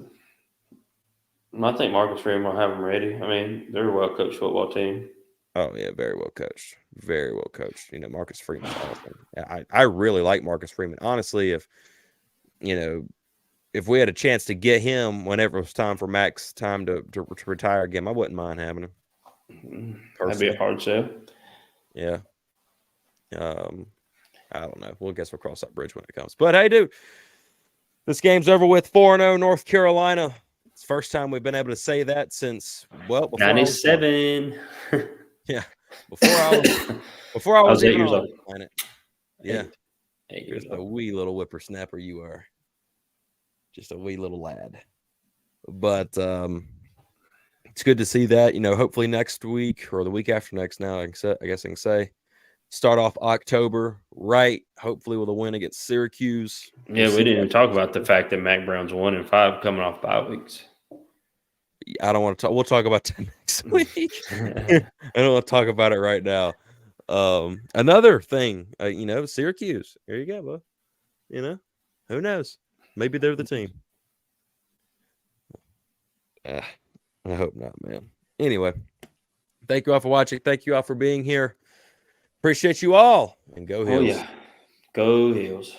Speaker 2: think Marcus Freeman will have them ready. I mean, they're a well-coached football team.
Speaker 1: Oh, yeah, very well coached. Very well coached. Marcus Freeman's awesome. I really like Marcus Freeman. Honestly, if we had a chance to get him whenever it was time for Max to retire again, I wouldn't mind having him.
Speaker 2: That'd be a hard sell.
Speaker 1: Yeah. I don't know. We'll cross that bridge when it comes. But, hey, dude, this game's over with. 4-0 North Carolina. It's the first time we've been able to say that since, before
Speaker 2: 97.
Speaker 1: Yeah. Before I was
Speaker 2: 8
Speaker 1: even
Speaker 2: years
Speaker 1: on
Speaker 2: old.
Speaker 1: the planet. Yeah.
Speaker 2: 8 years
Speaker 1: old. A wee little whippersnapper you are. Just a wee little lad. But it's good to see that. Hopefully next week or the week after next now, I guess I can say, start off October right, hopefully with a win against Syracuse.
Speaker 2: Yeah, we didn't even talk about the fact that Mac Brown's 1-5 coming off bye weeks.
Speaker 1: I don't want to talk. We'll talk about that next week. I don't want to talk about it right now. Another thing, Syracuse. There you go, bro. Who knows? Maybe they're the team. I hope not, man. Anyway, thank you all for watching. Thank you all for being here. Appreciate you all. And go Heels.
Speaker 2: Oh, yeah. Go Heels.